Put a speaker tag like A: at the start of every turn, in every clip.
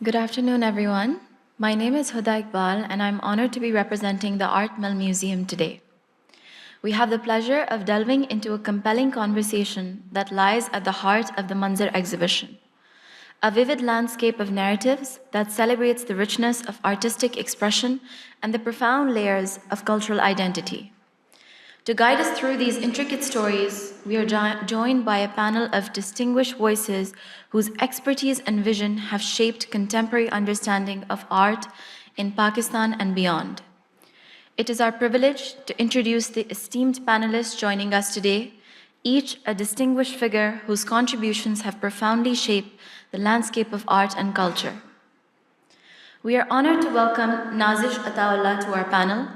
A: Good afternoon, everyone. My name is Huda Iqbal, and I'm honored to be representing the Art Mill Museum today. We have the pleasure of delving into a compelling conversation that lies at the heart of the MANZAR exhibition, a vivid landscape of narratives that celebrates the richness of artistic expression and the profound layers of cultural identity. To guide us through these intricate stories, we are joined by a panel of distinguished voices whose expertise and vision have shaped contemporary understanding of art in Pakistan and beyond. It is our privilege to introduce the esteemed panelists joining us today, each a distinguished figure whose contributions have profoundly shaped the landscape of art and culture. We are honored to welcome Nazish Ataullah to our panel.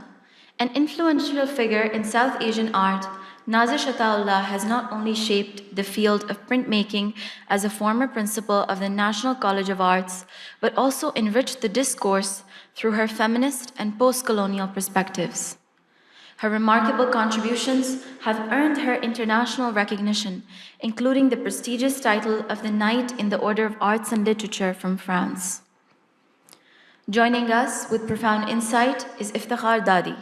A: An influential figure in South Asian art, Nazish Ataullah has not only shaped the field of printmaking as a former principal of the National College of Arts, but also enriched the discourse through her feminist and post-colonial perspectives. Her remarkable contributions have earned her international recognition, including the prestigious title of the Knight in the Order of Arts and Literature from France. Joining us with profound insight is Iftikhar Dadi.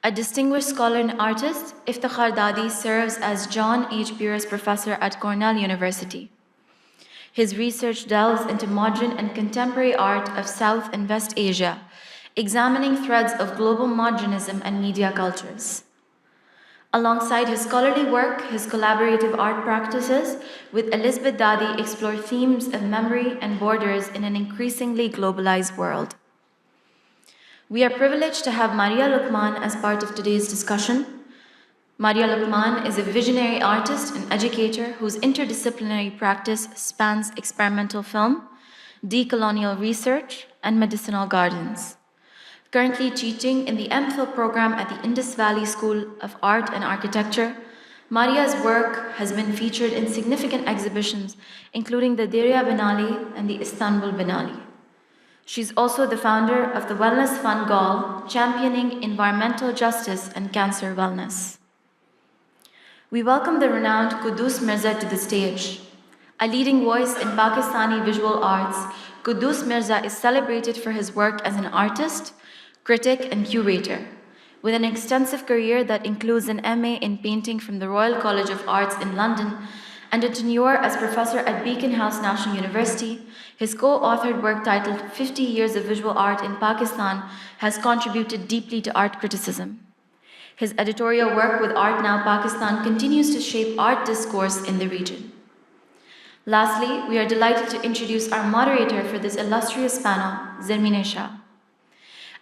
A: A distinguished scholar and artist, Iftikhar Dadi serves as John H. Beers Professor at Cornell University. His research delves into modern and contemporary art of South and West Asia, examining threads of global modernism and media cultures. Alongside his scholarly work, his collaborative art practices with Elizabeth Dadi explore themes of memory and borders in an increasingly globalized world. We are privileged to have Maria Lukman as part of today's discussion. Maria Lukman is a visionary artist and educator whose interdisciplinary practice spans experimental film, decolonial research, and medicinal gardens. Currently teaching in the MPhil program at the Indus Valley School of Art and Architecture, Maria's work has been featured in significant exhibitions, including the Dirya Biennale and the Istanbul Biennale. She's also the founder of the Wellness Fund Gaul, championing environmental justice and cancer wellness. We welcome the renowned Quddus Mirza to the stage. A leading voice in Pakistani visual arts, Quddus Mirza is celebrated for his work as an artist, critic, and curator, with an extensive career that includes an MA in painting from the Royal College of Arts in London and a tenure as professor at Beacon House National University. His co-authored work titled 50 Years of Visual Art in Pakistan has contributed deeply to art criticism. His editorial work with Art Now Pakistan continues to shape art discourse in the region. Lastly, we are delighted to introduce our moderator for this illustrious panel, Zarmeen Shah.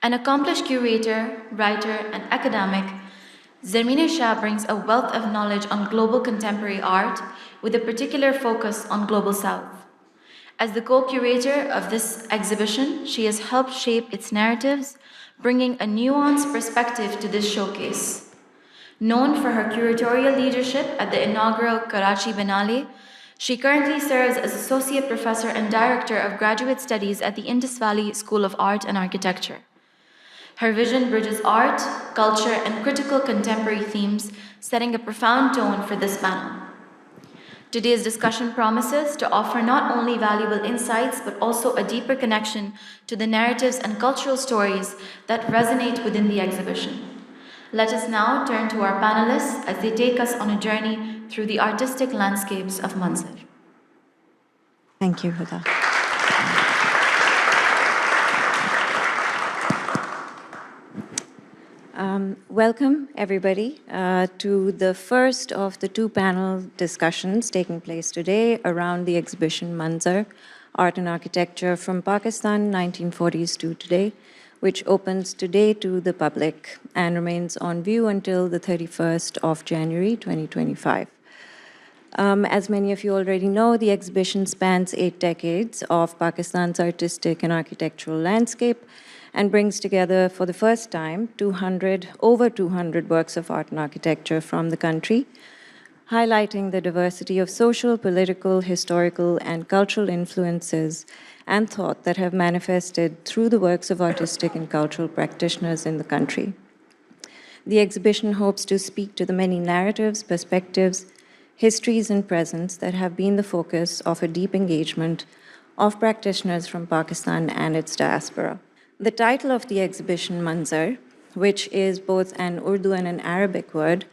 A: An accomplished curator, writer, and academic, Zarmeen Shah brings a wealth of knowledge on global contemporary art with a particular focus on Global South. As the co-curator of this exhibition, she has helped shape its narratives, bringing a nuanced perspective to this showcase. Known for her curatorial leadership at the inaugural Karachi Biennale, she currently serves as Associate Professor and Director of Graduate Studies at the Indus Valley School of Art and Architecture. Her vision bridges art, culture, and critical contemporary themes, setting a profound tone for this panel. Today's discussion promises to offer not only valuable insights, but also a deeper connection to the narratives and cultural stories that resonate within the exhibition. Let us now turn to our panelists as they take us on a journey through the artistic landscapes of Manzar.
B: Thank you, Huda. Welcome, everybody, to the first of the two panel discussions taking place today around the exhibition Manzar, Art and Architecture from Pakistan, 1940s to today, which opens today to the public and remains on view until the 31st of January, 2025. As many of you already know, the exhibition spans 8 decades of Pakistan's artistic and architectural landscape and brings together for the first time over 200 works of art and architecture from the country, highlighting the diversity of social, political, historical, and cultural influences and thought that have manifested through the works of artistic and cultural practitioners in the country. The exhibition hopes to speak to the many narratives, perspectives, histories, and presents that have been the focus of a deep engagement of practitioners from Pakistan and its diaspora. The title of the exhibition, MANZAR, which is both an Urdu and an Arabic word,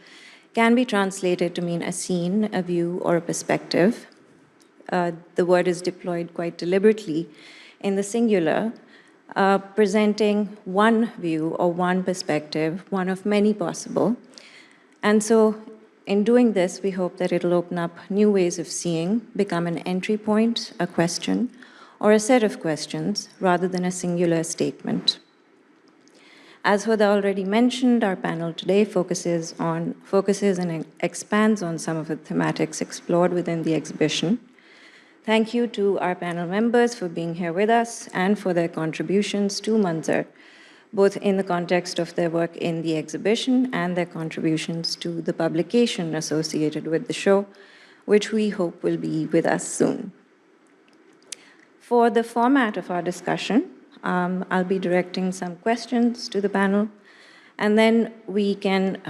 B: can be translated to mean a scene, a view, or a perspective. The word is deployed quite deliberately in the singular, presenting one view or one perspective, one of many possible. And so, in doing this, we hope that it'll open up new ways of seeing, become an entry point, a question, or a set of questions, rather than a singular statement. As Huda already mentioned, our panel today focuses and expands on some of the thematics explored within the exhibition. Thank you to our panel members for being here with us and for their contributions to MANZAR, both in the context of their work in the exhibition and their contributions to the publication associated with the show, which we hope will be with us soon. For the format of our discussion, I'll be directing some questions to the panel, and then we can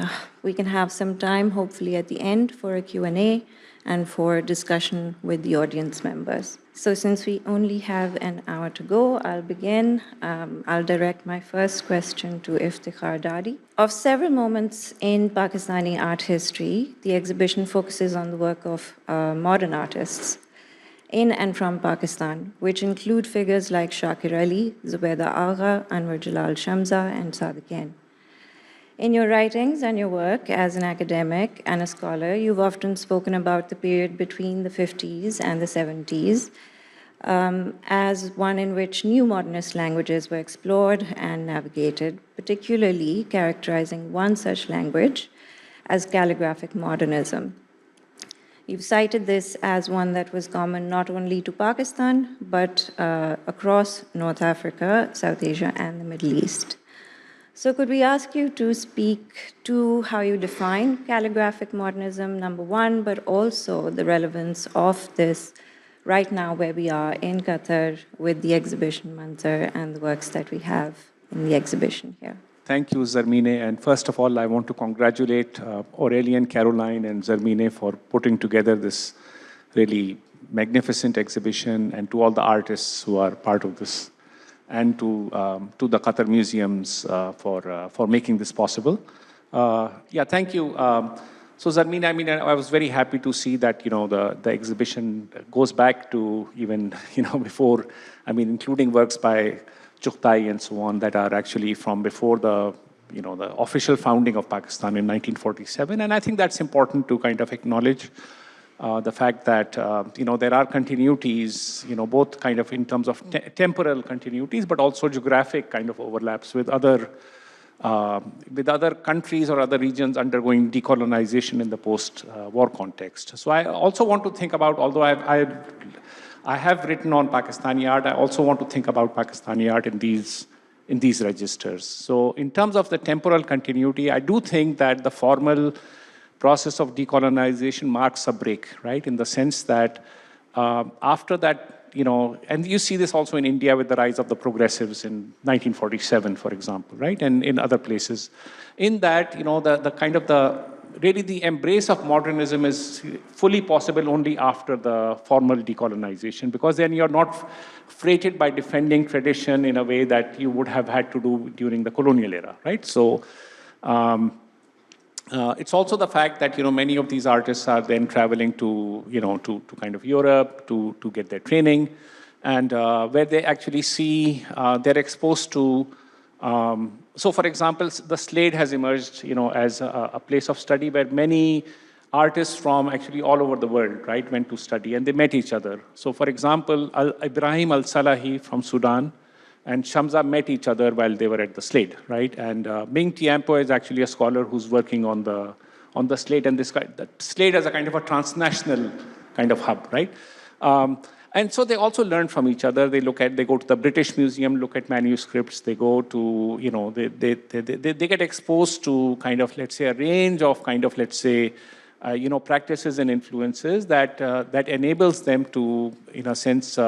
B: have some time, hopefully at the end, for a Q&A and for discussion with the audience members. So since we only have an hour to go, I'll begin. I'll direct my first question to Iftikhar Dadi. Of several moments in Pakistani art history, the exhibition focuses on the work of modern artists in and from Pakistan, which include figures like Shakir Ali, Zubaida Agha, Anwar Jalal Shamsa, and Sadiqain. In your writings and your work as an academic and a scholar, you've often spoken about the period between the 50s and the 70s as one in which new modernist languages were explored and navigated, particularly characterizing one such language as calligraphic modernism. You've cited this as one that was common not only to Pakistan, but across North Africa, South Asia, and the Middle East. So could we ask you to speak to how you define calligraphic modernism, number one, but also the relevance of this right now where we are in Qatar with the exhibition MANZAR and the works that we have in the exhibition here.
C: Thank you, Zarmine. And first of all, I want to congratulate Aurelian, Caroline, and Zarmine for putting together this really magnificent exhibition, and to all the artists who are part of this, and to the Qatar Museums for making this possible. Yeah, thank you. So Zarmina, I mean, I was very happy to see that, the exhibition goes back to even, before, I mean, including works by Chughtai and so on that are actually from before the official founding of Pakistan in 1947. And I think that's important to kind of acknowledge the fact that, there are continuities, both kind of in terms of temporal continuities, but also geographic kind of overlaps with other countries or other regions undergoing decolonization in the post-war context. So I also want to think about, although I have written on Pakistani art, I also want to think about Pakistani art in these registers. So in terms of the temporal continuity, I do think that the formal process of decolonization marks a break, right? In the sense that after that, and you see this also in India with the rise of the progressives in 1947, for example, right? And in other places. In that, really the embrace of modernism is fully possible only after the formal decolonization, because then you're not freighted by defending tradition in a way that you would have had to do during the colonial era, right? So it's also the fact that, many of these artists are then traveling to kind of Europe to get their training, and where they actually see, they're exposed to, so for example, the Slade has emerged, as a place of study where many artists from actually all over the world, right, went to study, and they met each other. So for example, Ibrahim Al-Salahi from Sudan and Shamsa met each other while they were at the Slade, right? And Ming Tiampo is actually a scholar who's working on the Slade, and the Slade as a kind of a transnational kind of hub, right? And so they also learn from each other. They go to the British Museum, look at manuscripts. They go to, they get exposed to kind of, let's say, a range of kind of, let's say, practices and influences that enables them to, in a sense,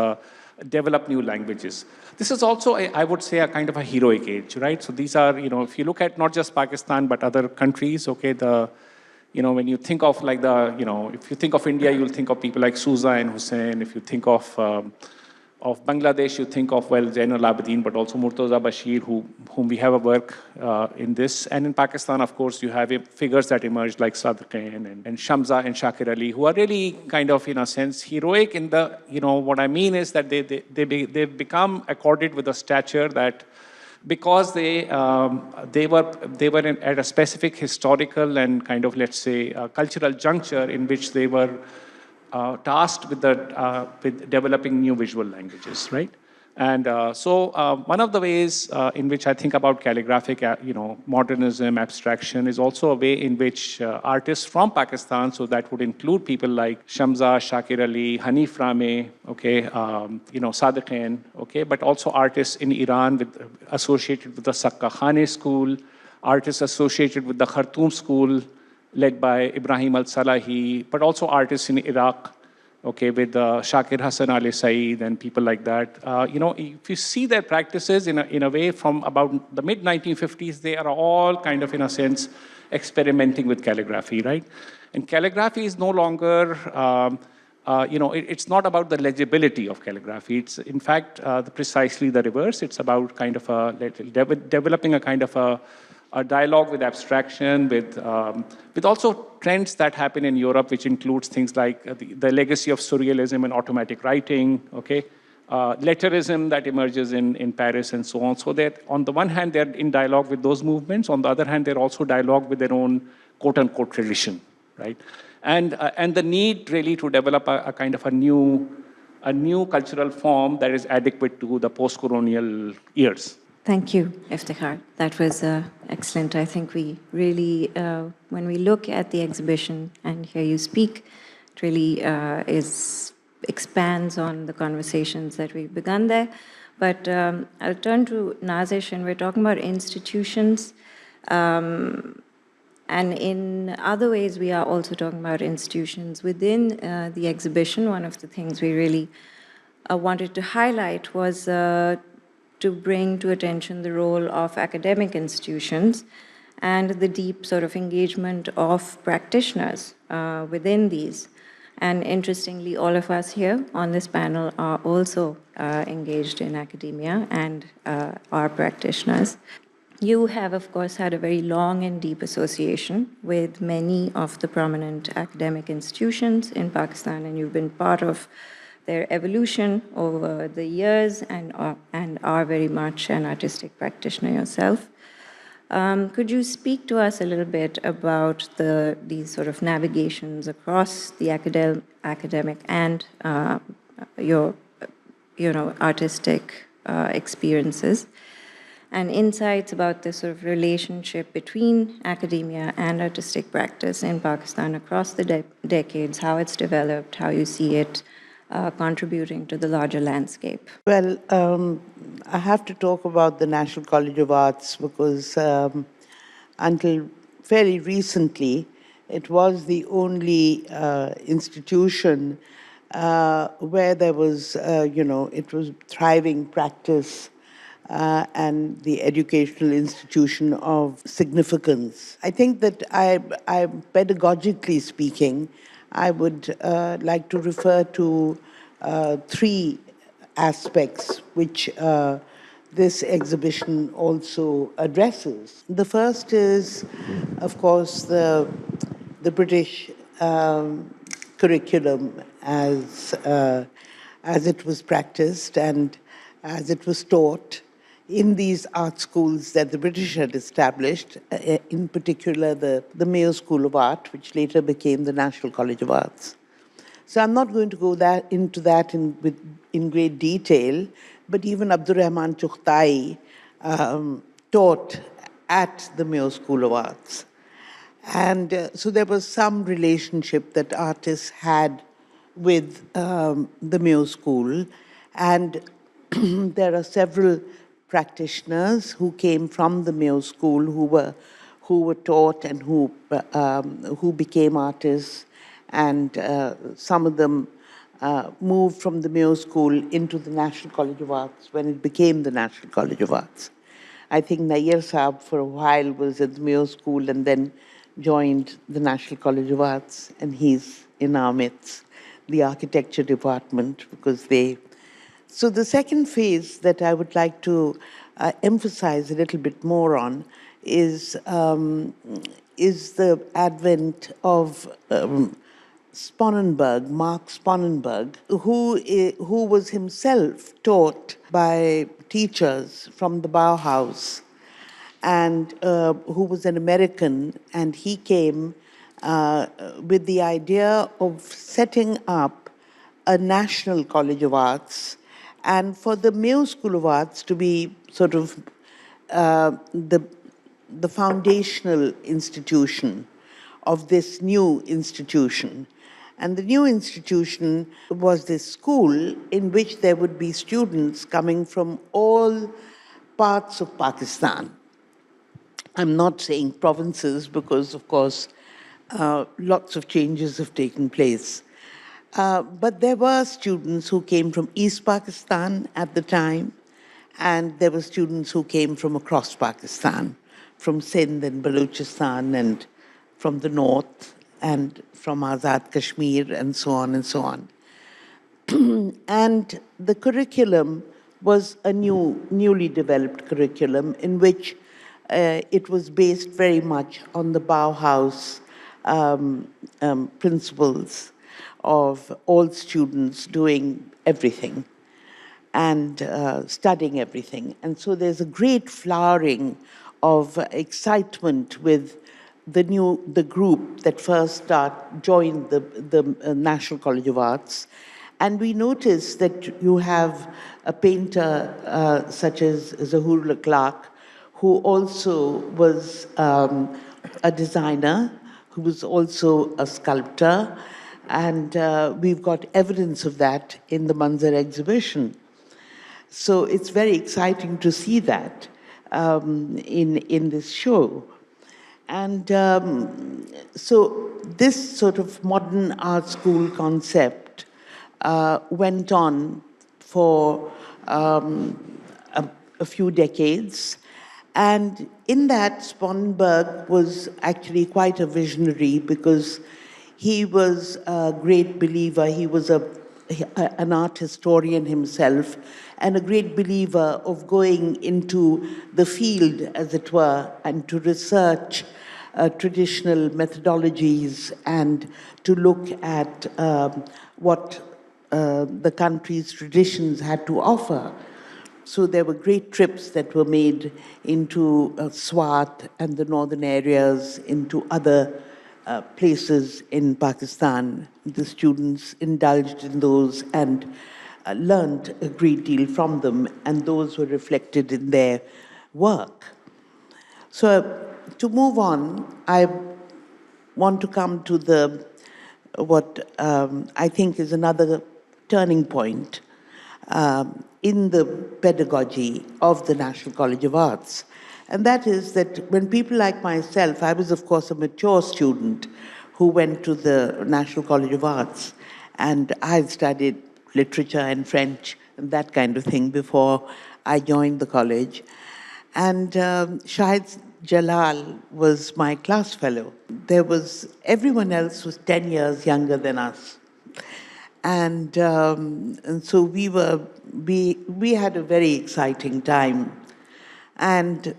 C: develop new languages. This is also, I would say, a kind of a heroic age, right? So these are, if you look at not just Pakistan, but other countries, okay, when you think of like if you think of India, you'll think of people like Souza and Hussein. If you think of of Bangladesh, you think of, well, Zainul Abidin, but also Murtaza Bashir, whom we have a work in this. And in Pakistan, of course, you have figures that emerged like Sadaqain and Shamsa and Shakir Ali, who are really kind of, in a sense, heroic in the, what I mean is that they've become accorded with a stature that because they were at a specific historical and kind of, let's say, cultural juncture in which they were tasked with developing new visual languages, right? And one of the ways in which I think about calligraphic, modernism, abstraction, is also a way in which artists from Pakistan, so that would include people like Shamsa, Shakir Ali, Hanif Rame, okay, Sadaqain, okay, but also artists in Iran associated with the Sakka Khane school, artists associated with the Khartoum school, led by Ibrahim al-Salahi, but also artists in Iraq, okay, with Shakir Hassan Ali Saeed and people like that. If you see their practices in a way from about the mid-1950s, they are all kind of, in a sense, experimenting with calligraphy, right? And calligraphy is no longer, it's not about the legibility of calligraphy. It's, in fact, precisely the reverse. It's about kind of developing a kind of a dialogue with abstraction, with also trends that happen in Europe, which includes things like the legacy of surrealism and automatic writing, okay, letterism that emerges in Paris and so on. So that on the one hand, they're in dialogue with those movements. On the other hand, they're also dialogue with their own quote-unquote tradition, right? And the need really to develop a kind of a new cultural form that is adequate to the post-colonial years.
B: Thank you, Iftikhar. That was excellent. I think we really, when we look at the exhibition and hear you speak, it really expands on the conversations that we've begun there. But I'll turn to Nazish, and we're talking about institutions. And in other ways, we are also talking about institutions. Within the exhibition, one of the things we really wanted to highlight was to bring to attention the role of academic institutions and the deep sort of engagement of practitioners within these. And interestingly, all of us here on this panel are also engaged in academia and are practitioners. You have, of course, had a very long and deep association with many of the prominent academic institutions in Pakistan, and you've been part of their evolution over the years and are very much an artistic practitioner yourself. Could you speak to us a little bit about these sort of navigations across the academic and your artistic experiences, and insights about the sort of relationship between academia and artistic practice in Pakistan across the decades, how it's developed, how you see it contributing to the larger landscape?
D: Well, I have to talk about the National College of Arts because until fairly recently, it was the only institution where there was, it was thriving practice and the educational institution of significance. I think that I pedagogically speaking, I would like to refer to three aspects which this exhibition also addresses. The first is, of course, the British curriculum as it was practiced and as it was taught in these art schools that the British had established, in particular the Mayo School of Art, which later became the National College of Arts. So I'm not going to go into that in great detail, but even Abdurrahman Chughtai taught at the Mayo School of Arts. And so there was some relationship that artists had with the Mayo School. And there are several practitioners who came from the Mayo School who were taught and who became artists, and some of them moved from the Mayo School into the National College of Arts when it became the National College of Arts. I think Nayyar Saab for a while was at the Mayo School and then joined the National College of Arts, and he's in our midst, the architecture department, because they So the second phase that I would like to emphasize a little bit more on is the advent of Sponenberg, Mark Sponenberg, who was himself taught by teachers from the Bauhaus, and who was an American, and he came with the idea of setting up a National College of Arts, and for the Mayo School of Arts to be sort of the foundational institution of this new institution. And the new institution was this school in which there would be students coming from all parts of Pakistan. I'm not saying provinces because, of course, lots of changes have taken place. But there were students who came from East Pakistan at the time, and there were students who came from across Pakistan, from Sindh and Balochistan and from the north and from Azad Kashmir and so on and so on. And the curriculum was a newly developed curriculum in which it was based very much on the Bauhaus principles of all students doing everything and studying everything. And so there's a great flowering of excitement with the group that first joined the National College of Arts. And we noticed that you have a painter such as Zahurullah Clark, who also was a designer, who was also a sculptor, and we've got evidence of that in the MANZAR exhibition. So it's very exciting to see that in this show. And so this sort of modern art school concept went on for a few decades. And in that, Sponenberg was actually quite a visionary because he was a great believer. He was an art historian himself and a great believer of going into the field, as it were, and to research traditional methodologies and to look at what the country's traditions had to offer. So there were great trips that were made into Swat and the northern areas, into other places in Pakistan. The students indulged in those and learned a great deal from them, and those were reflected in their work. So to move on, I want to come to what I think is another turning point in the pedagogy of the National College of Arts. And that is that when people like myself, I was, of course, a mature student who went to the National College of Arts, and I studied literature and French and that kind of thing before I joined the college. And Shahid Jalal was my class fellow. Everyone else was 10 years younger than us. And so we had a very exciting time. And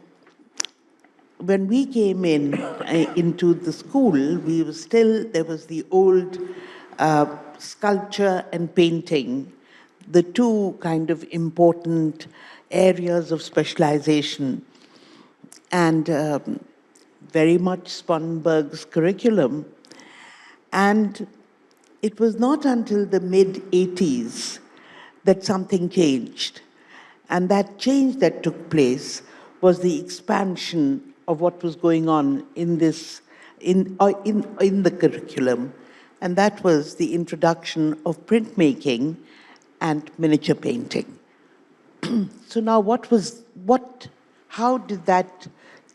D: when we came into the school, there was the old sculpture and painting, the two kind of important areas of specialization, and very much Sponenberg's curriculum. And it was not until the mid-80s that something changed. And that change that took place was the expansion of what was going on in the curriculum. And that was the introduction of printmaking and miniature painting. So now how did that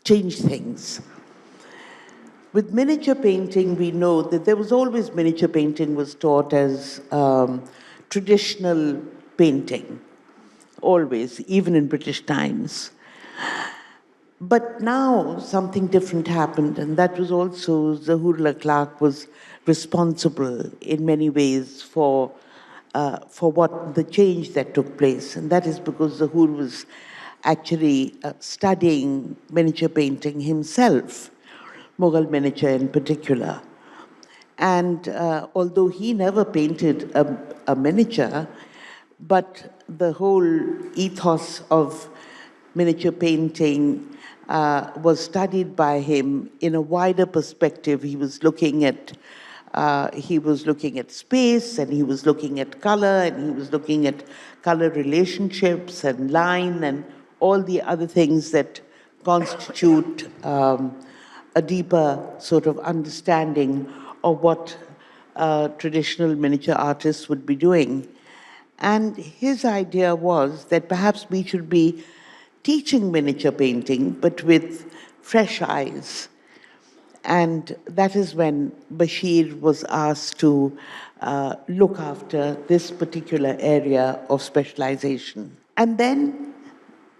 D: change things? With miniature painting, we know that there was always miniature painting was taught as traditional painting, always, even in British times. But now something different happened, and that was also Zahurullah Clark was responsible in many ways for for what the change that took place. And that is because Zahoor was actually studying miniature painting himself, Mughal miniature in particular. And although he never painted a miniature, but the whole ethos of miniature painting was studied by him in a wider perspective. He was looking at space, and he was looking at color, and he was looking at color relationships and line and all the other things that constitute a deeper sort of understanding of what traditional miniature artists would be doing. And his idea was that perhaps we should be teaching miniature painting, but with fresh eyes. And that is when Bashir was asked to look after this particular area of specialization. And then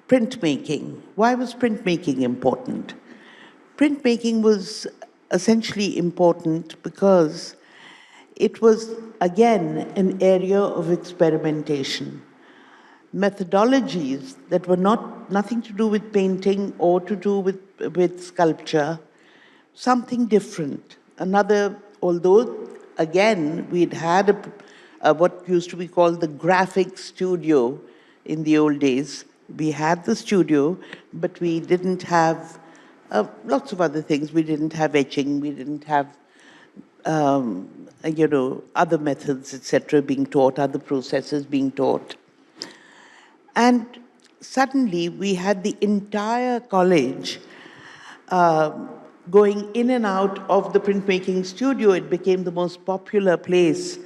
D: printmaking. Why was printmaking important? Printmaking was essentially important because it was, again, an area of experimentation. Methodologies that were nothing to do with painting or to do with sculpture, something different. Although, again, we'd had what used to be called the graphic studio in the old days. We had the studio, but we didn't have lots of other things. We didn't have etching, we didn't have other methods, etc., being taught, other processes being taught. And suddenly we had the entire college going in and out of the printmaking studio. It became the most popular place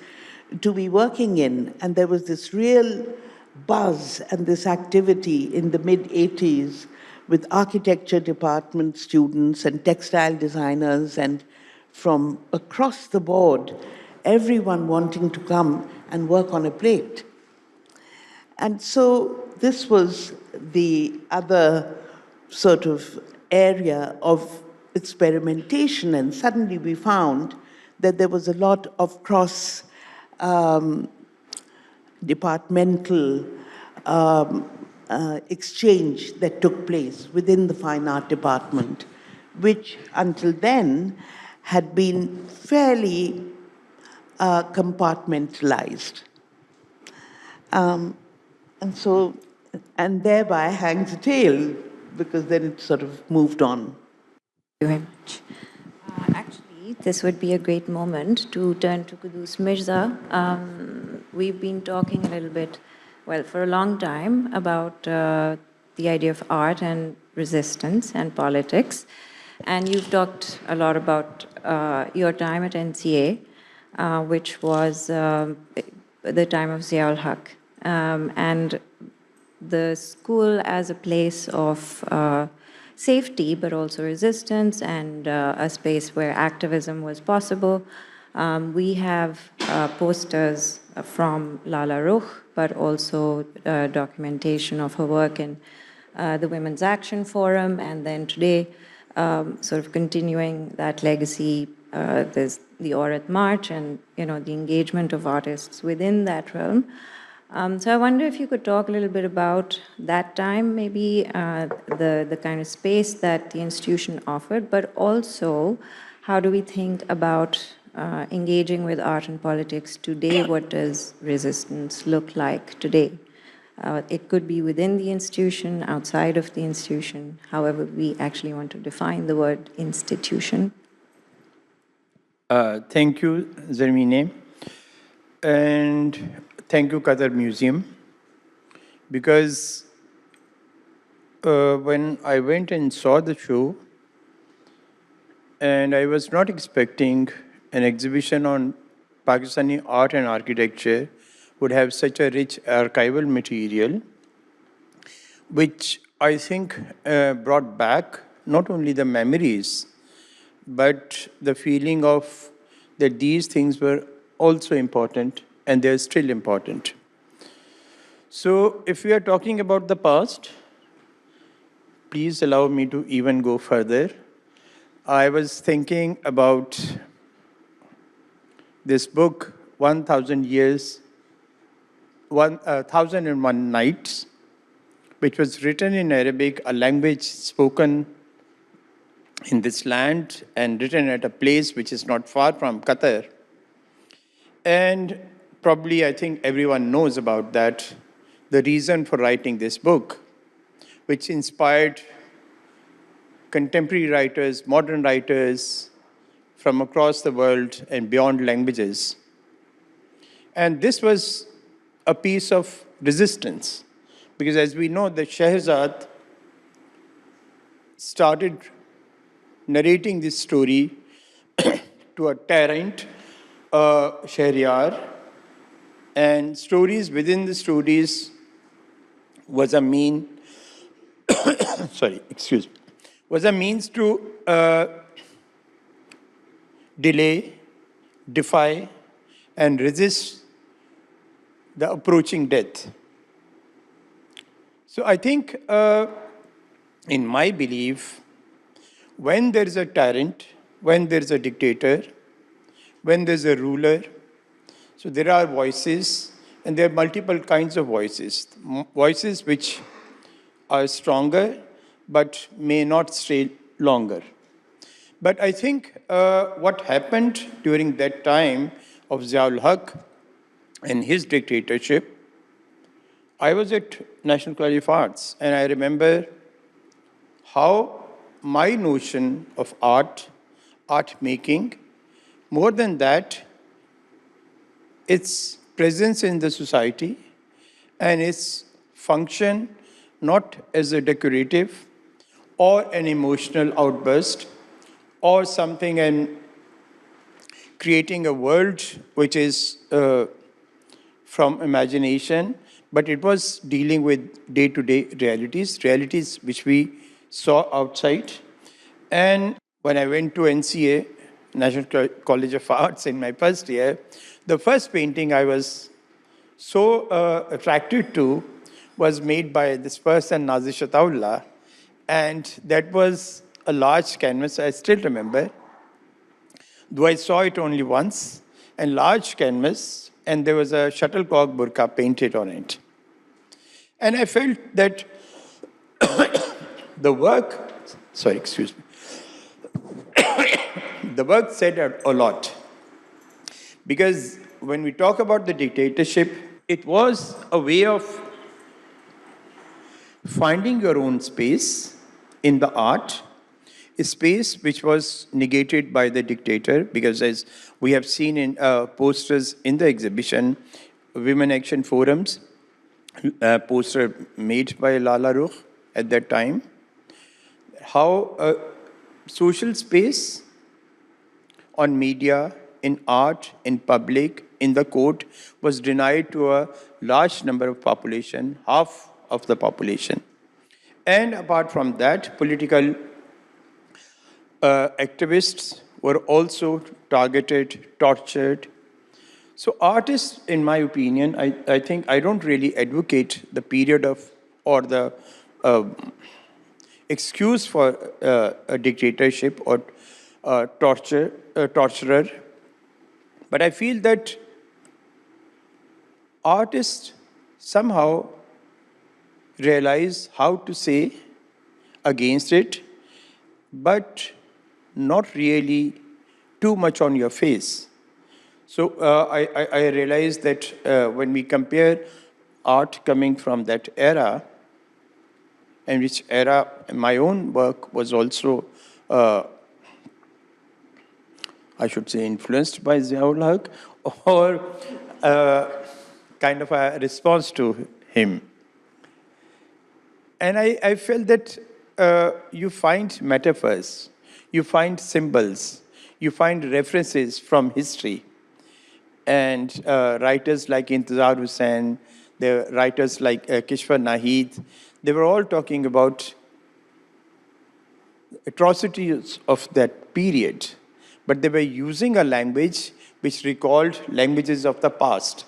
D: to be working in. And there was this real buzz and this activity in the mid-80s with architecture department students and textile designers, and from across the board, everyone wanting to come and work on a plate. And so this was the other sort of area of experimentation, and suddenly we found that there was a lot of cross departmental exchange that took place within the fine art department, which until then had been fairly compartmentalized. And thereby hangs a tail, because then it sort of moved on.
B: Thank you very much. Actually, this would be a great moment to turn to Kudus Mirza. We've been talking a little bit, well, for a long time about the idea of art and resistance and politics. And you've talked a lot about your time at NCA, which was the time of Ziaul Haq. And the school as a place of safety, but also resistance, and a space where activism was possible. We have posters from Lala Rukh, but also documentation of her work in the Women's Action Forum, and then today, sort of continuing that legacy, there's the Aurat March and the engagement of artists within that realm. So I wonder if you could talk a little bit about that time, maybe the kind of space that the institution offered, but also how do we think about engaging with art and politics today? What does resistance look like today? It could be within the institution, outside of the institution, however we actually want to define the word institution.
E: Thank you, Zarmine. And thank you, Qatar Museum, because when I went and saw the show, and I was not expecting an exhibition on Pakistani art and architecture would have such a rich archival material, which I think brought back not only the memories, but the feeling of that these things were also important, and they're still important. So if we are talking about the past, please allow me to even go further. I was thinking about this book, 1,000 Years 1001 Nights, which was written in Arabic, a language spoken in this land and written at a place which is not far from Qatar. And probably I think everyone knows about that, the reason for writing this book, which inspired contemporary writers, modern writers from across the world and beyond languages. And this was a piece of resistance, because as we know, the Shahrazad started narrating this story to a tyrant, Shahryar, and stories within the stories was a was a means to delay, defy, and resist the approaching death. So I think, in my belief, when there is a tyrant, when there is a dictator, when there's a ruler, so there are voices, and there are multiple kinds of voices. Voices which are stronger, but may not stay longer. But I think what happened during that time of Ziaul Haq and his dictatorship, I was at National College of Arts, and I remember how my notion of art making, more than that, its presence in the society and its function not as a decorative or an emotional outburst or something, and creating a world which is from imagination, but it was dealing with day-to-day realities which we saw outside. And when I went to NCA, National College of Arts, in my first year, the first painting I was so attracted to was made by this person, Nazi Shataullah, and that was a large canvas, I still remember, though I saw it only once, and large canvas, and there was a shuttlecock burqa painted on it. And I felt that the work, the work said a lot. Because when we talk about the dictatorship, it was a way of finding your own space in the art, a space which was negated by the dictator, because as we have seen in posters in the exhibition, Women Action Forums, poster made by Lala Rukh at that time, how social space on media, in art, in public, in the court, was denied to a large number of population, half of the population. And apart from that, political activists were also targeted, tortured. So artists, in my opinion, I think I don't really advocate the period of, or the excuse for a dictatorship or torturer. But I feel that artists somehow realize how to say against it, but not really too much on your face. So I realize that when we compare art coming from that era, and which era my own work was also, I should say, influenced by Ziaul Haq, or kind of a response to him. And I felt that you find metaphors, you find symbols, you find references from history. And writers like Intizar Hussain, the writers like Kishwar Nahid, they were all talking about atrocities of that period, but they were using a language which recalled languages of the past.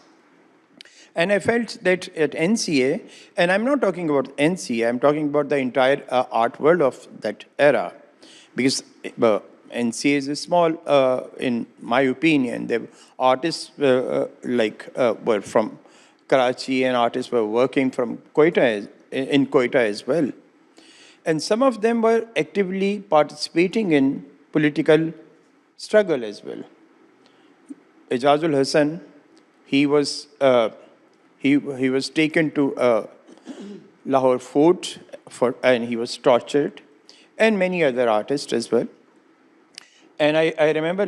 E: And I felt that at NCA, and I'm not talking about NCA, I'm talking about the entire art world of that era, because NCA is a small, in my opinion, the artists were from Karachi, and artists were working from in Quetta as well. And some of them were actively participating in political struggle as well. Ijazul Hassan, he was taken to Lahore fort and he was tortured, and many other artists as well. And I remember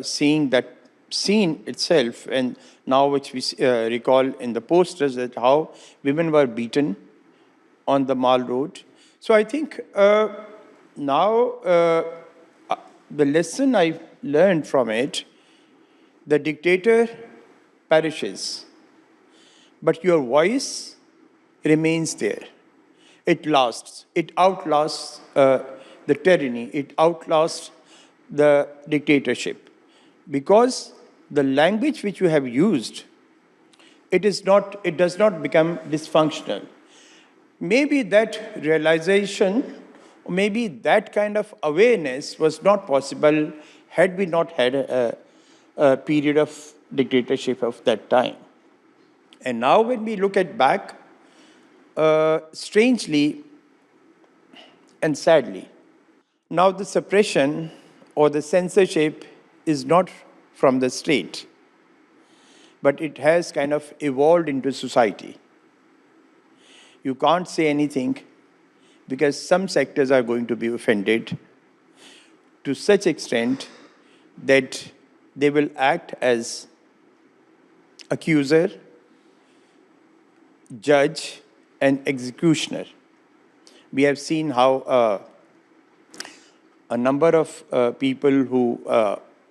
E: seeing that scene itself, and now which we recall in the posters, that how women were beaten on the Mall Road. So I think now the lesson I learned from it, the dictator perishes, but your voice remains there. It lasts. It outlasts the tyranny. It outlasts the dictatorship. Because the language which you have used, it does not become dysfunctional. Maybe that realization, or maybe that kind of awareness was not possible had we not had a period of dictatorship of that time. And now when we look at back, strangely and sadly, now the suppression or the censorship is not from the state, but it has kind of evolved into society. You can't say anything because some sectors are going to be offended to such extent that they will act as accuser, judge, and executioner. We have seen how a number of people who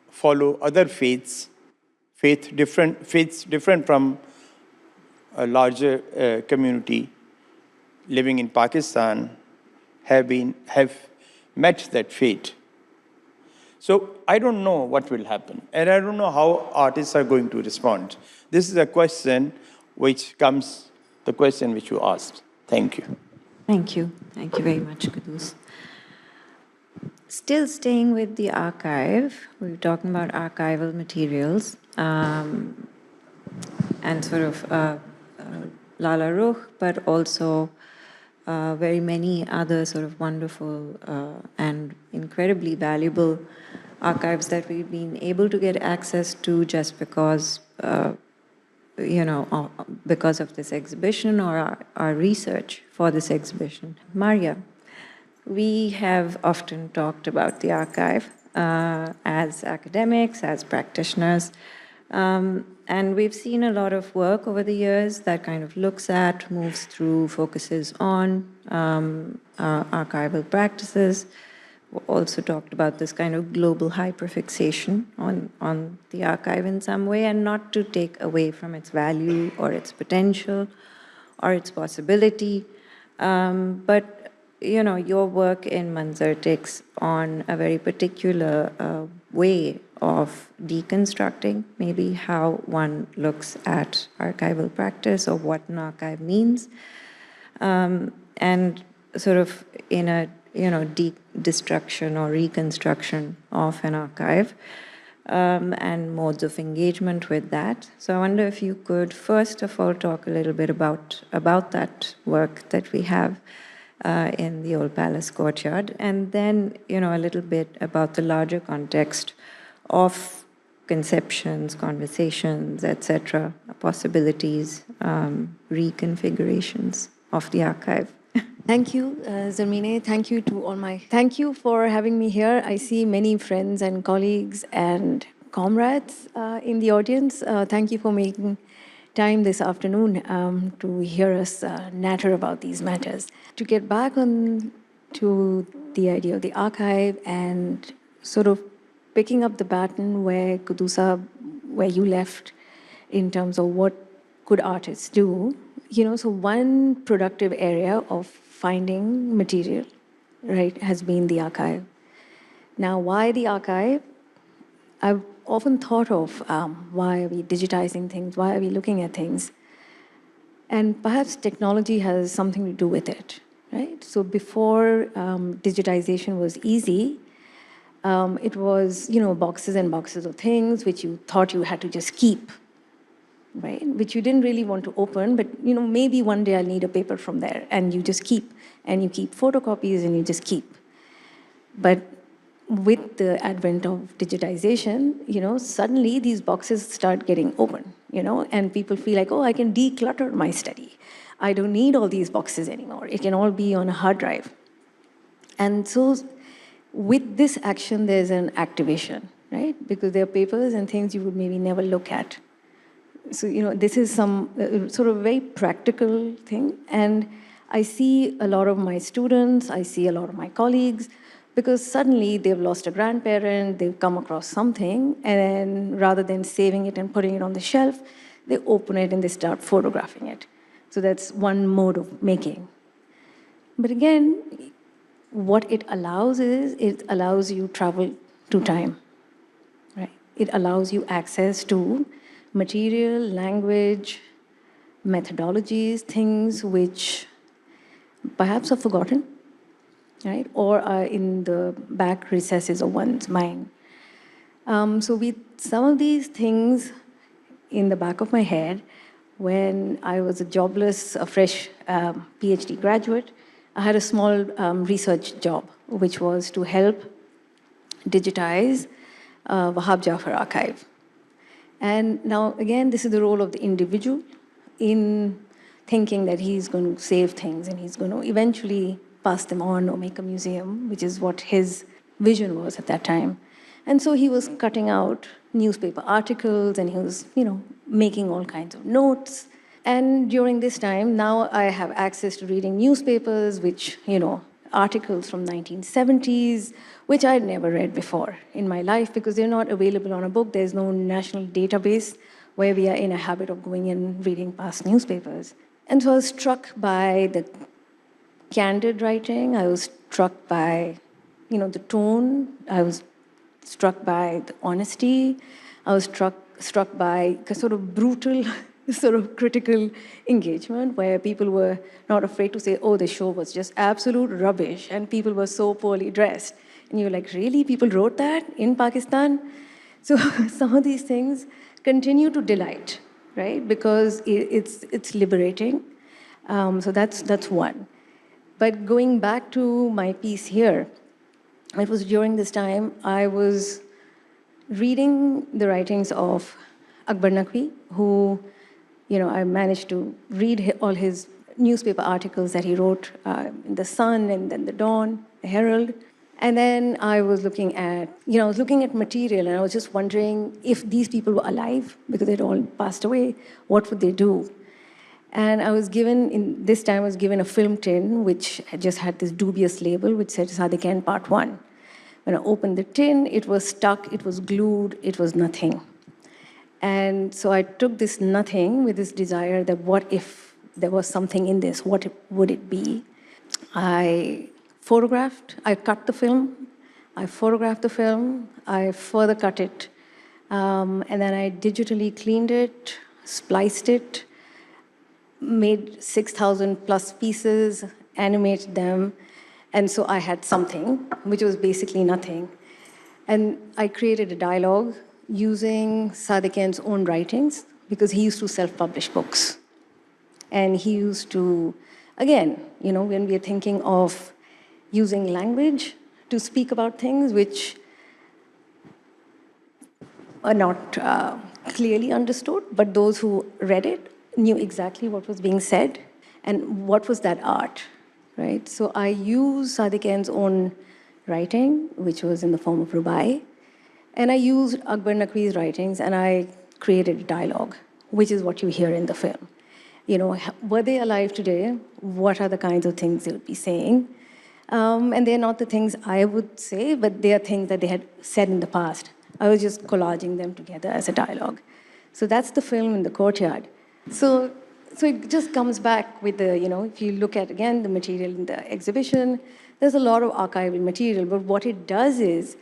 E: follow other faiths different from a larger community living in Pakistan have met that fate. So I don't know what will happen, and I don't know how artists are going to respond. This is a question which comes, the question which you asked. Thank you.
B: Thank you. Thank you very much, Kudus. Still staying with the archive, we were talking about archival materials and sort of Lala Rukh, but also very many other sort of wonderful and incredibly valuable archives that we've been able to get access to just because, because of this exhibition or our research for this exhibition. Maria, we have often talked about the archive as academics, as practitioners, and we've seen a lot of work over the years that kind of looks at, moves through, focuses on archival practices. We also talked about this kind of global hyperfixation on the archive in some way, and not to take away from its value or its potential or its possibility. But your work in MANZAR takes on a very particular way of deconstructing maybe how one looks at archival practice or what an archive means, and sort of in a destruction or reconstruction of an archive, and modes of engagement with that. So I wonder if you could first of all talk a little bit about that work that we have in the Old Palace courtyard, and then a little bit about the larger context of conceptions, conversations, etc., possibilities, reconfigurations of the archive.
F: Thank you, Zarmine. Thank you for having me here. I see many friends and colleagues and comrades in the audience. Thank you for making time this afternoon to hear us natter about these matters. To get back on to the idea of the archive and sort of picking up the baton where Kudusa, where you left in terms of what could artists do, so one productive area of finding material, right, has been the archive. Now, why the archive? I've often thought of why are we digitizing things? Why are we looking at things? And perhaps technology has something to do with it, right? So before digitization was easy, it was, boxes and boxes of things which you thought you had to just keep, right? Which you didn't really want to open, but maybe one day I'll need a paper from there, and you just keep, and you keep photocopies, and you just keep. But with the advent of digitization, suddenly these boxes start getting open, and people feel like, oh, I can declutter my study. I don't need all these boxes anymore. It can all be on a hard drive. And so with this action, there's an activation, right? Because there are papers and things you would maybe never look at. So, this is some sort of very practical thing. And I see a lot of my students, I see a lot of my colleagues, because suddenly they've lost a grandparent, they've come across something, and then rather than saving it and putting it on the shelf, they open it and they start photographing it. So that's one mode of making. But again, what it allows is, it allows you travel to time, right? It allows you access to material, language, methodologies, things which perhaps are forgotten, right? Or are in the back recesses of one's mind. So with some of these things in the back of my head, when I was a jobless, a fresh PhD graduate, I had a small research job, which was to help digitize Wahab Jafar archive. And now, again, this is the role of the individual in thinking that he's going to save things and he's going to eventually pass them on or make a museum, which is what his vision was at that time. And so he was cutting out newspaper articles and he was, making all kinds of notes. And during this time, now I have access to reading newspapers, which, articles from 1970s, which I'd never read before in my life because they're not available on a book. There's no national database where we are in a habit of going and reading past newspapers. And so I was struck by the candid writing. I was struck by, the tone. I was struck by the honesty. I was struck by a sort of brutal, sort of critical engagement where people were not afraid to say, oh, the show was just absolute rubbish and people were so poorly dressed. And you're like, really? People wrote that in Pakistan? So some of these things continue to delight, right? Because it's liberating. So that's one. But going back to my piece here, it was during this time I was reading the writings of Akbar Naqvi, who, I managed to read all his newspaper articles that he wrote in The Sun and then The Dawn, The Herald. And then I was looking at, material, and I was just wondering if these people were alive, because they'd all passed away, what would they do? And I was given, this time I was given a film tin, which just had this dubious label, which said Sadiqain Part 1. When I opened the tin, it was stuck, it was glued, it was nothing. And so I took this nothing with this desire that what if there was something in this, what would it be? I cut the film, I photographed the film, I further cut it, and then I digitally cleaned it, spliced it, made 6,000 plus pieces, animated them, and so I had something, which was basically nothing. And I created a dialogue using Sadiqain's own writings, because he used to self-publish books. And he used to, again, when we are thinking of using language to speak about things which are not clearly understood, but those who read it knew exactly what was being said and what was that art, right? So I used Sadiqain's own writing, which was in the form of rubai, and I used Akbar Naqvi's writings, and I created a dialogue, which is what you hear in the film. Were they alive today? What are the kinds of things they would be saying? And they're not the things I would say, but they are things that they had said in the past. I was just collaging them together as a dialogue. So that's the film in the courtyard. So it just comes back with the, if you look at, again, the material in the exhibition, there's a lot of archival material, but what it does is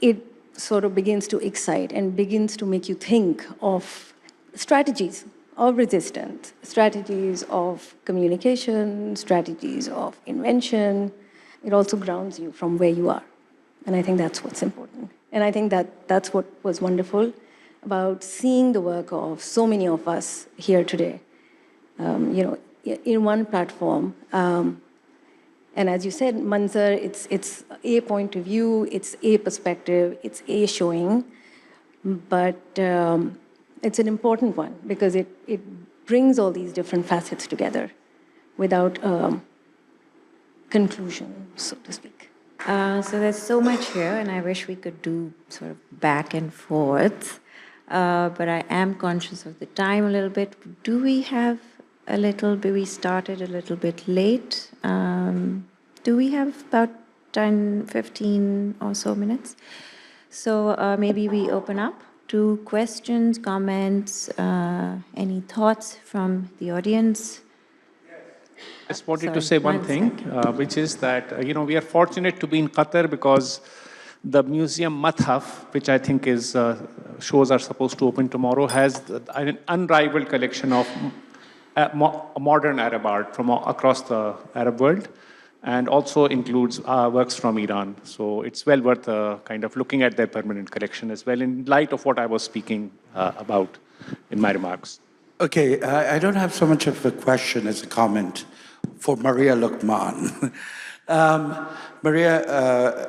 F: it sort of begins to excite and begins to make you think of strategies of resistance, strategies of communication, strategies of invention. It also grounds you from where you are. And I think that's what's important. And I think that's what was wonderful about seeing the work of so many of us here today, in one platform. And as you said, Manzar, it's a point of view, it's a perspective, it's a showing, but it's an important one because it brings all these different facets together without conclusion, so to speak.
B: So there's so much here, and I wish we could do sort of back and forth. But I am conscious of the time a little bit. Do we have a little bit? We started a little bit late. Do we have about 10, 15 or so minutes? So maybe we open up to questions, comments, any thoughts from the audience?
C: I just wanted to
B: Sorry,
C: say one thing, which is that, we are fortunate to be in Qatar because the museum Mathaf, which I think is shows are supposed to open tomorrow, has an unrivaled collection of modern Arab art from across the Arab world, and also includes works from Iran. So it's well worth kind of looking at their permanent collection as well, in light of what I was speaking about in my remarks.
G: Okay, I don't have so much of a question as a comment for Maria Luqman. Maria,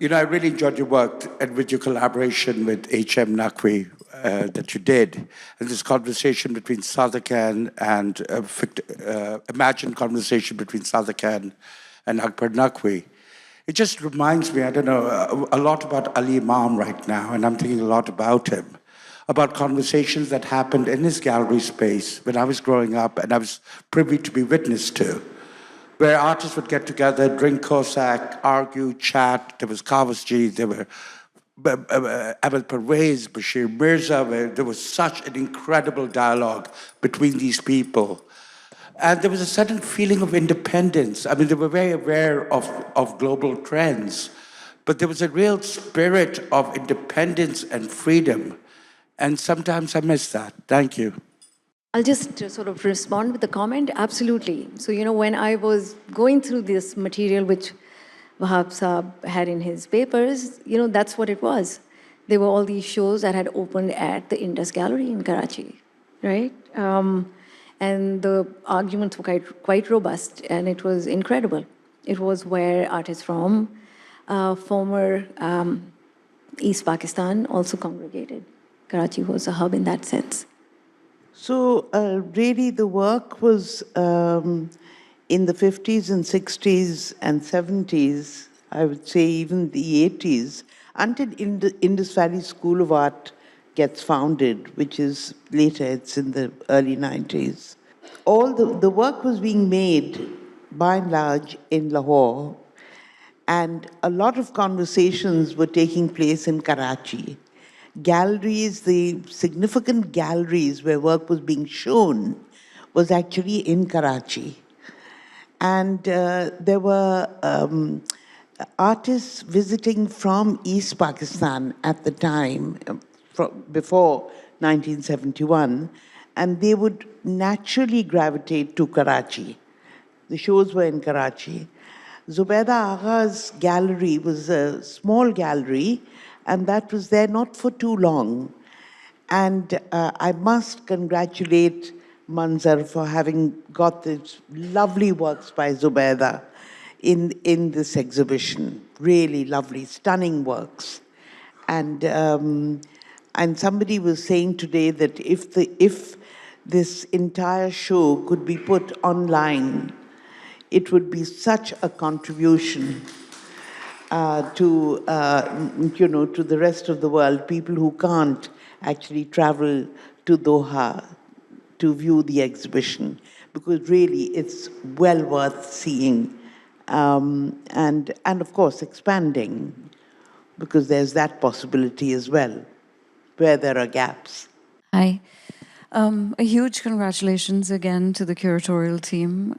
G: I really enjoyed your work and with your collaboration with H.M. Naqvi that you did, and this conversation between Sadaqan and imagined conversation between Sadaqan and Akbar Naqvi. It just reminds me, I don't know, a lot about Ali Imam right now, and I'm thinking a lot about him, about conversations that happened in his gallery space when I was growing up and I was privy to be witness to, where artists would get together, drink Cossack, argue, chat. There was Kavasji, there were Abel Pervez, Bashir Mirza, where there was such an incredible dialogue between these people. And there was a certain feeling of independence. I mean, they were very aware of global trends, but there was a real spirit of independence and freedom. And sometimes I miss that. Thank you.
F: I'll just sort of respond with a comment. Absolutely. So, when I was going through this material, which Wahab Saab had in his papers, that's what it was. There were all these shows that had opened at the Indus Gallery in Karachi, right? And the arguments were quite robust, and it was incredible. It was where artists from former East Pakistan also congregated. Karachi was a hub in that sense.
D: So really the work was in the 50s and 60s and 70s, I would say even the 80s, until Indus Valley School of Art gets founded, which is later, it's in the early 90s. All the work was being made, by and large, in Lahore, and a lot of conversations were taking place in Karachi. Galleries, the significant galleries where work was being shown was actually in Karachi. And there were artists visiting from East Pakistan at the time, before 1971, and they would naturally gravitate to Karachi. The shows were in Karachi. Zubaida Agha's gallery was a small gallery, and that was there not for too long. And I must congratulate Manzar for having got these lovely works by Zubaida in this exhibition. Really lovely, stunning works. And somebody was saying today that if this entire show could be put online, it would be such a contribution to the rest of the world, people who can't actually travel to Doha to view the exhibition, because really it's well worth seeing, and of course expanding, because there's that possibility as well, where there are gaps.
H: Hi. A huge congratulations again to the curatorial team.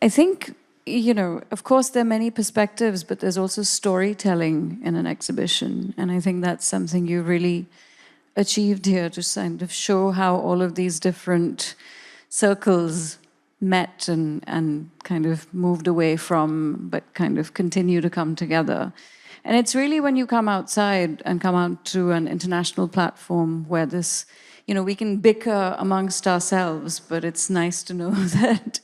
H: I think, of course there are many perspectives, but there's also storytelling in an exhibition. And I think that's something you really achieved here, to kind of show how all of these different circles met and kind of moved away from, but kind of continue to come together. And it's really when you come outside and come out to an international platform where this, we can bicker amongst ourselves, but it's nice to know that,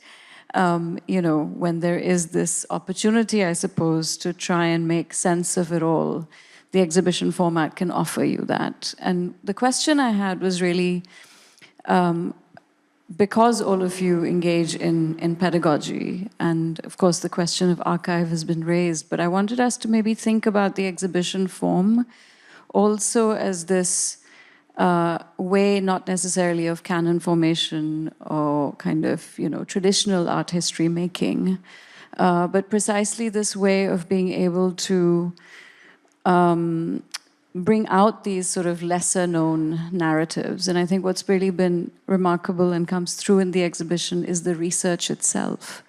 H: when there is this opportunity, I suppose, to try and make sense of it all, the exhibition format can offer you that. And the question I had was really, because all of you engage in pedagogy, and of course the question of archive has been raised, but I wanted us to maybe think about the exhibition form also as this way, not necessarily of canon formation or kind of, traditional art history making, but precisely this way of being able to bring out these sort of lesser known narratives. And I think what's really been remarkable and comes through in the exhibition is the research itself.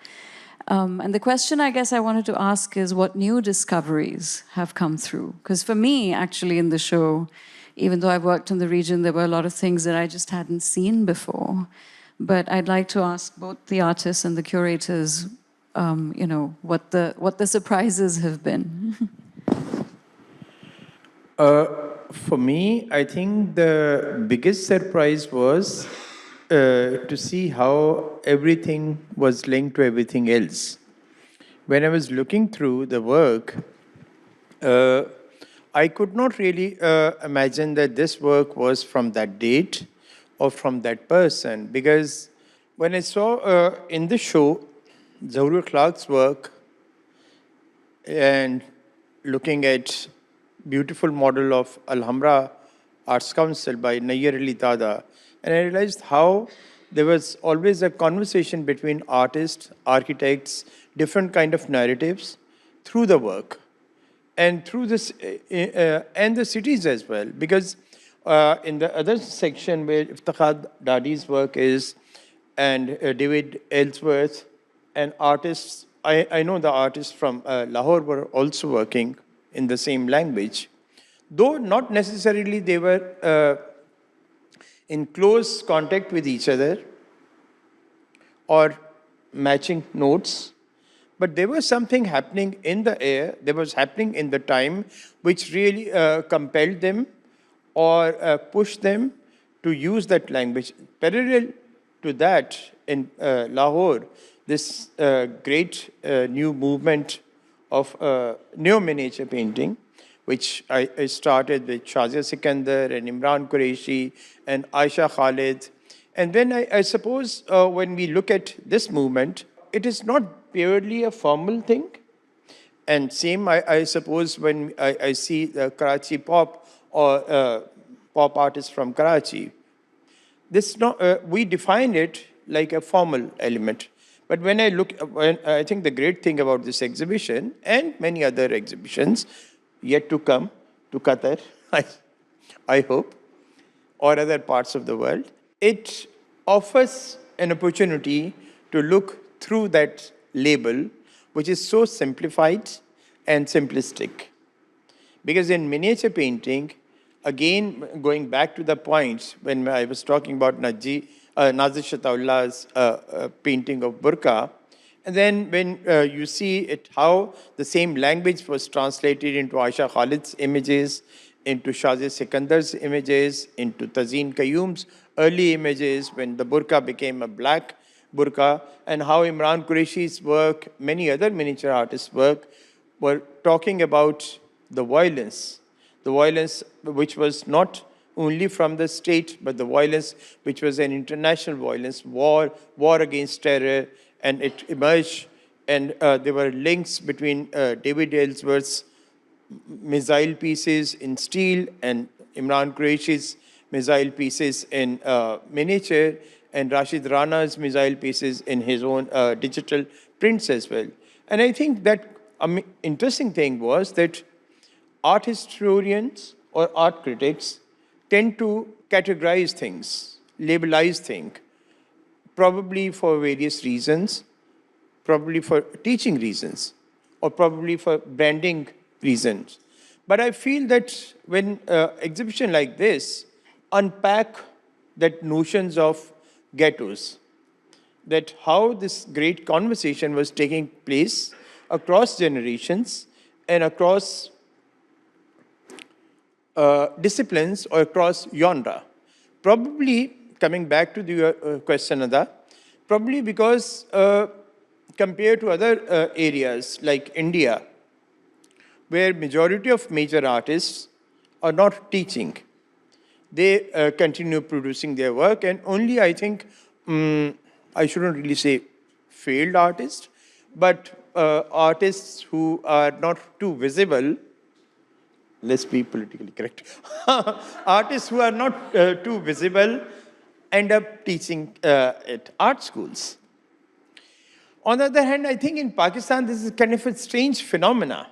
H: And the question I guess I wanted to ask is what new discoveries have come through? Because for me, actually, in the show, even though I've worked in the region, there were a lot of things that I just hadn't seen before. But I'd like to ask both the artists and the curators, what the surprises have been.
E: For me, I think the biggest surprise was to see how everything was linked to everything else. When I was looking through the work, I could not really imagine that this work was from that date or from that person, because when I saw in the show Zahoor Clark's work and looking at beautiful model of Alhambra Arts Council by Nayyar Ali Dada, and I realized how there was always a conversation between artists, architects, different kind of narratives through the work and through this and the cities as well, because in the other section where Iftikhar Dadi's work is, and David Ellsworth and artists, I know the artists from Lahore were also working in the same language, though not necessarily they were in close contact with each other or matching notes, but there was something happening in the air, there was happening in the time, which really compelled them or pushed them to use that language. Parallel to that, in Lahore, this great new movement of neo-miniature painting, which I started with Shazia Sikandar and Imran Qureshi and Aisha Khalid. And then I suppose when we look at this movement, it is not purely a formal thing. And same, I suppose, when I see the Karachi pop or pop artists from Karachi, this we define it like a formal element. But when I think the great thing about this exhibition and many other exhibitions yet to come to Qatar, I hope, or other parts of the world, it offers an opportunity to look through that label, which is so simplified and simplistic. Because in miniature painting, again, going back to the points when I was talking about Nazir Shataullah's painting of Burqa, and then when you see it, how the same language was translated into Aisha Khalid's images, into Shazia Sikandar's images, into Tazeen Qayyum's early images when the burqa became a black burqa, and how Imran Qureshi's work, many other miniature artists' work, were talking about the violence which was not only from the state, but the violence which was an international violence, war against terror, and it emerged, and there were links between David Ellsworth's missile pieces in steel and Imran Qureshi's missile pieces in miniature, and Rashid Rana's missile pieces in his own digital prints as well. And I think that interesting thing was that art historians or art critics tend to categorize things, labelize things, probably for various reasons, probably for teaching reasons, or probably for branding reasons. But I feel that when exhibition like this unpack that notions of ghettos, that how this great conversation was taking place across generations and across disciplines or across genre. Probably, coming back to the question, Ada, probably because compared to other areas like India, where majority of major artists are not teaching, they continue producing their work, and only I think, I shouldn't really say failed artists, but artists who are not too visible, let's be politically correct, artists who are not too visible end up teaching at art schools. On the other hand, I think in Pakistan, this is kind of a strange phenomena,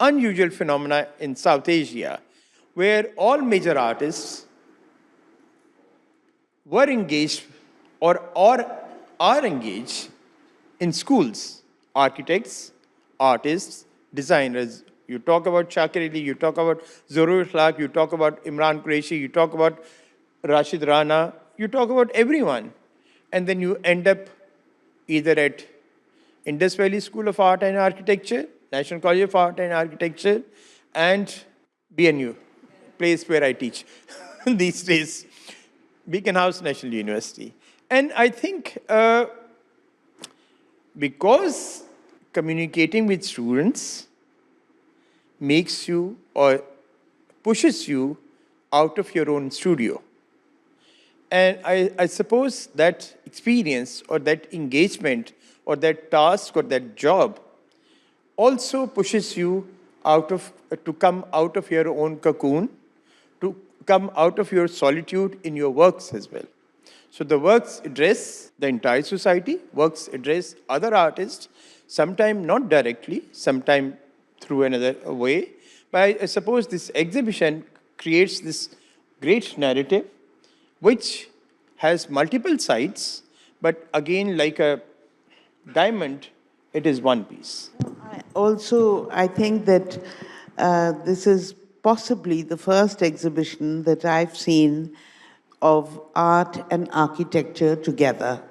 E: unusual phenomena in South Asia, where all major artists were engaged or are engaged in schools, architects, artists, designers. You talk about Shakir Ali, you talk about Zorur Akhlaq, you talk about Imran Qureshi, you talk about Rashid Rana, you talk about everyone. And then you end up either at Indus Valley School of Art and Architecture, National College of Art and Architecture, and BNU, place where I teach these days, Beacon House National University. And I think because communicating with students makes you or pushes you out of your own studio. And I suppose that experience or that engagement or that task or that job also pushes you to come out of your own cocoon, to come out of your solitude in your works as well. So the works address the entire society, works address other artists, sometimes not directly, sometimes through another way. But I suppose this exhibition creates this great narrative which has multiple sides, but again, like a diamond, it is one piece.
D: I think that this is possibly the first exhibition that I've seen of art and architecture together.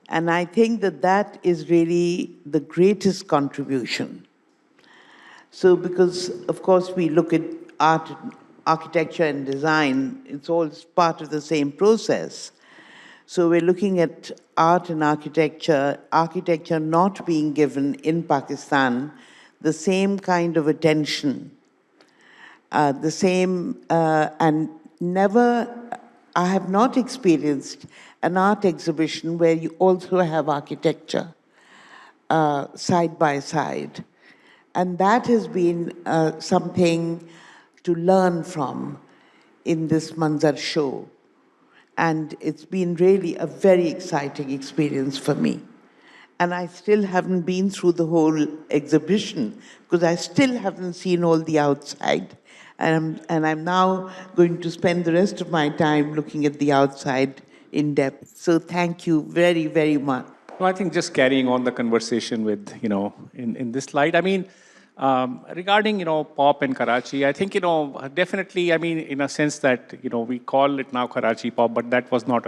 D: And I think that that is really the greatest contribution. So because, of course, we look at art, architecture and design, it's all part of the same process. So we're looking at art and architecture not being given in Pakistan the same kind of attention, and never, I have not experienced an art exhibition where you also have architecture side by side. And that has been something to learn from in this MANZAR show. And it's been really a very exciting experience for me. And I still haven't been through the whole exhibition because I still haven't seen all the outside. And I'm now going to spend the rest of my time looking at the outside in depth. So thank you very, very much.
C: Well, I think just carrying on the conversation with, in this slide, I mean, regarding, pop in Karachi, I think, definitely, I mean, in a sense that, we call it now Karachi pop, but that was not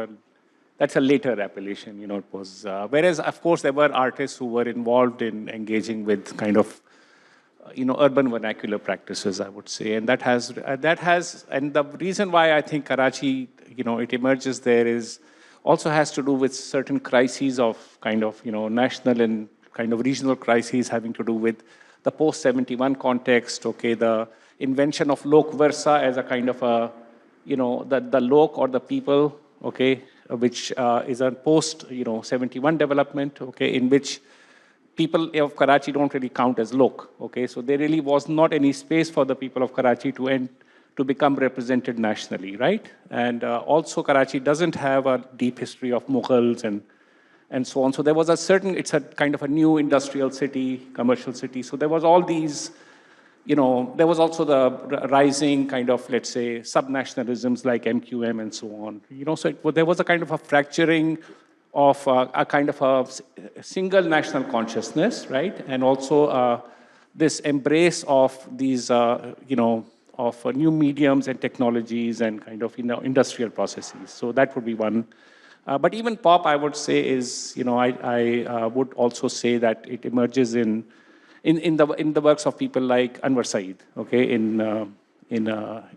C: that's a later appellation, it was, whereas, of course, there were artists who were involved in engaging with kind of, urban vernacular practices, I would say. And that has, and the reason why I think Karachi, it emerges there is also has to do with certain crises of kind of, national and kind of regional crises having to do with the post-71 context, okay, the invention of lok versa as a kind of a, the lok or the people, okay, which is a post-71 development, okay, in which people of Karachi don't really count as lok, okay, so there really was not any space for the people of Karachi to become represented nationally, right? And also Karachi doesn't have a deep history of Mughals and so on. So there was it's a kind of a new industrial city, commercial city. So there was all these, there was also the rising kind of, let's say, subnationalisms like MQM and so on. So there was a kind of a fracturing of a kind of a single national consciousness, right? And also this embrace of these, of new mediums and technologies and kind of, industrial processes. So that would be one. But even pop, I would say, is, I would also say that it emerges in in the works of people like Anwar Saeed, okay, in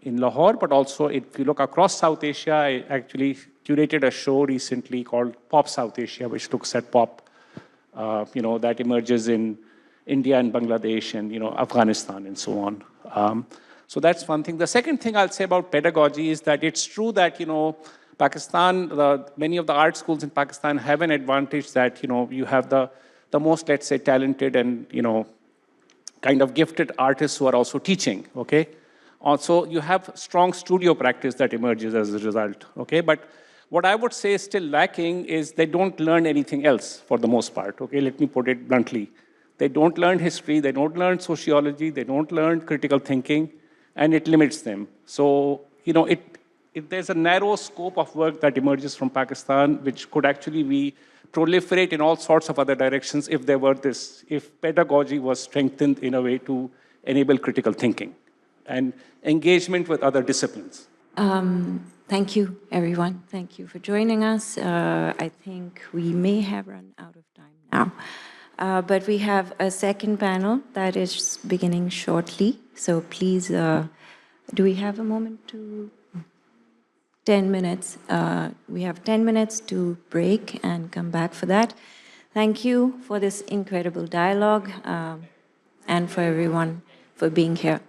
C: Lahore, but also if you look across South Asia, I actually curated a show recently called Pop South Asia, which looks at pop, that emerges in India and Bangladesh and, Afghanistan and so on. So that's one thing. The second thing I'll say about pedagogy is that it's true that, Pakistan, many of the art schools in Pakistan have an advantage that, you have the most, let's say, talented and, kind of gifted artists who are also teaching, okay? Also, you have strong studio practice that emerges as a result, okay? But what I would say is still lacking is they don't learn anything else for the most part, okay? Let me put it bluntly. They don't learn history, they don't learn sociology, they don't learn critical thinking, and it limits them. So, there's a narrow scope of work that emerges from Pakistan, which could actually be proliferate in all sorts of other directions if pedagogy was strengthened in a way to enable critical thinking and engagement with other disciplines.
B: Thank you, everyone. Thank you for joining us. I think we may have run out of time now. But we have a second panel that is beginning shortly. So please, do we have a moment to... 10 minutes. We have 10 minutes to break and come back for that. Thank you for this incredible dialogue and for everyone for being here.